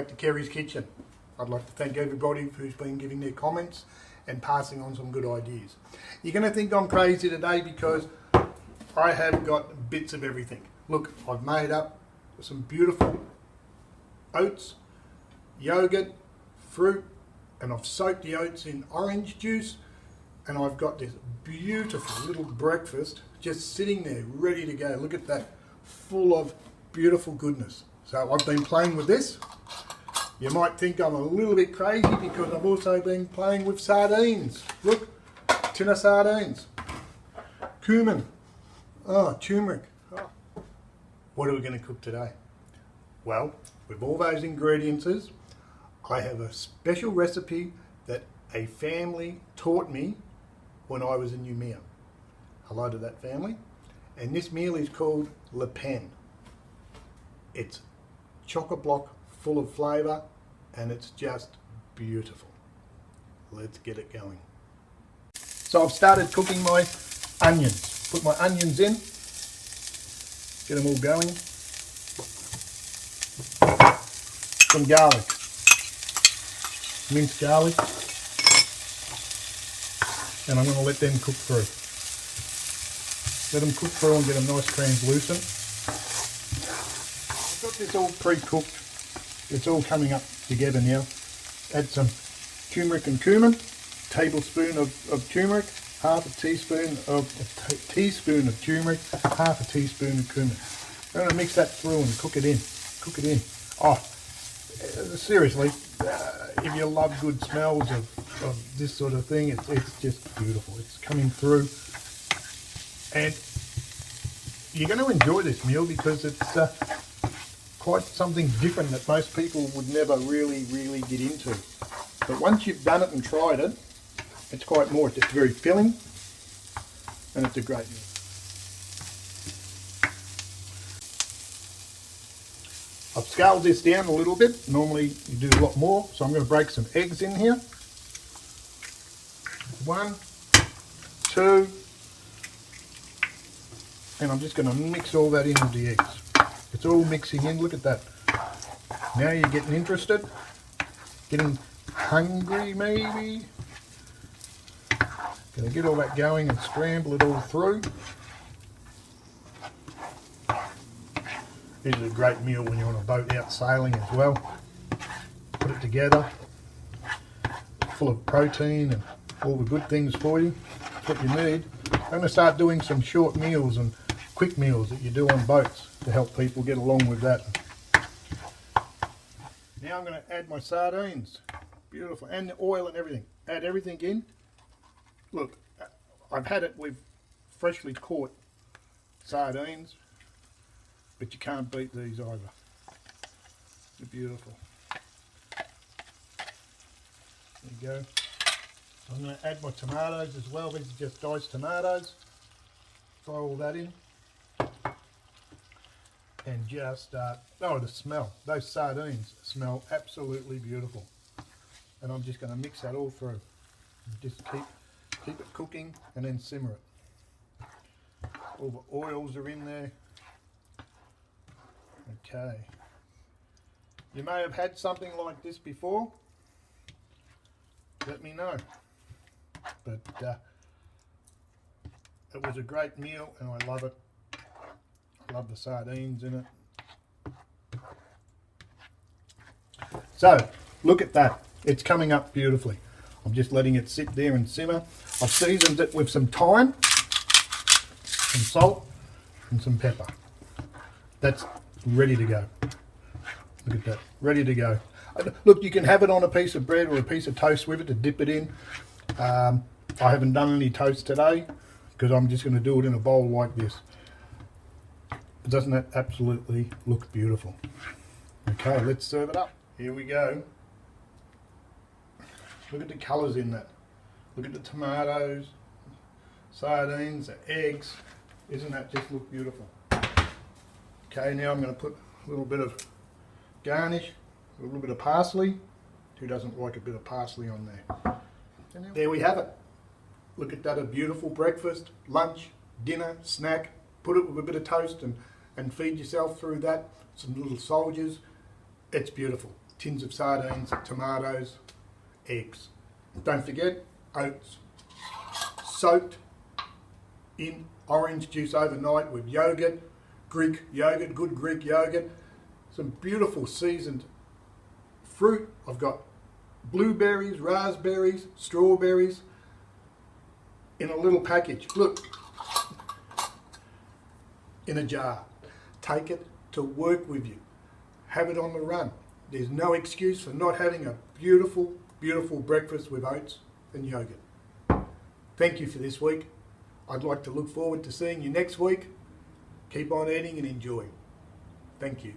back to Kerry's Kitchen. I'd like to thank everybody who's been giving their comments and passing on some good ideas. You're going to think I'm crazy today because I have got bits of everything. Look, I've made up some beautiful oats, yogurt, fruit, and I've soaked the oats in orange juice, and I've got this beautiful little breakfast just sitting there ready to go. Look at that, full of beautiful goodness. So I've been playing with this. You might think I'm a little bit crazy because I've also been playing with sardines. Look, tin of sardines, cumin, turmeric. Oh. What are we going to cook today? Well, with all those ingredients, I have a special recipe that a family taught me when I was in Umea. Hello to that family. And this meal is called Le Pen. It's chocolate block full of flavour and it's just beautiful. Let's get it going. So I've started cooking my onions. Put my onions in, get them all going. Some garlic, minced garlic, and I'm going to let them cook through. Let them cook through and get them nice translucent. I've got this all pre-cooked. It's all coming up together now. Add some turmeric and cumin, tablespoon of turmeric, half a teaspoon of turmeric, half a teaspoon of cumin. I'm going to mix that through and cook it in. Cook it in. Oh, seriously, if you love good smells of this sort of thing, it's just beautiful. It's coming through, and you're going to enjoy this meal because it's quite something different that most people would never really get into. But once you've done it and tried it, it's quite more. It's very filling, and it's a great meal. I've scaled this down a little bit. Normally you do a lot more, so I'm going to break some eggs in here. 1, 2, and I'm just going to mix all that in with the eggs. It's all mixing in. Look at that. Now you're getting interested, getting hungry maybe. Going to get all that going and scramble it all through. This is a great meal when you're on a boat out sailing as well. Put it together, full of protein and all the good things for you. That's what you need. I'm going to start doing some short meals and quick meals that you do on boats to help people get along with that. Now I'm going to add my sardines. Beautiful. And the oil and everything. Add everything in. Look, I've had it with freshly caught sardines, but you can't beat these either. They're beautiful. There you go. I'm going to add my tomatoes as well. These are just diced tomatoes. Throw all that in. And just, oh, the smell. Those sardines smell absolutely beautiful. And I'm just going to mix that all through. Just keep it cooking and then simmer it. All the oils are in there. Okay. You may have had something like this before. Let me know. But it was a great meal and I love it. I love the sardines in it. So, look at that. It's coming up beautifully. I'm just letting it sit there and simmer. I've seasoned it with some thyme, some salt, and some pepper. That's ready to go. Look at that, ready to go. Look, you can have it on a piece of bread or a piece of toast with it to dip it in. I haven't done any toast today because I'm just going to do it in a bowl like this. Doesn't that absolutely look beautiful? Okay, let's serve it up. Here we go. Look at the colours in that. Look at the tomatoes, sardines, the eggs. Isn't that just look beautiful? Okay, now I'm going to put a little bit of garnish, a little bit of parsley. Who doesn't like a bit of parsley on there? And there we have it. Look at that, a beautiful breakfast, lunch, dinner, snack. Put it with a bit of toast and feed yourself through that. Some little soldiers. It's beautiful. tins of sardines, tomatoes, eggs. Don't forget, oats soaked in orange juice overnight with yogurt, Greek yogurt, good Greek yogurt, some beautiful seasoned fruit. I've got blueberries, raspberries, strawberries in a little package. Look, in a jar. Take it to work with you. Have it on the run. There's no excuse for not having a beautiful, beautiful breakfast with oats and yogurt. Thank you for this week. I'd like to look forward to seeing you next week. Keep on eating and enjoying. Thank you.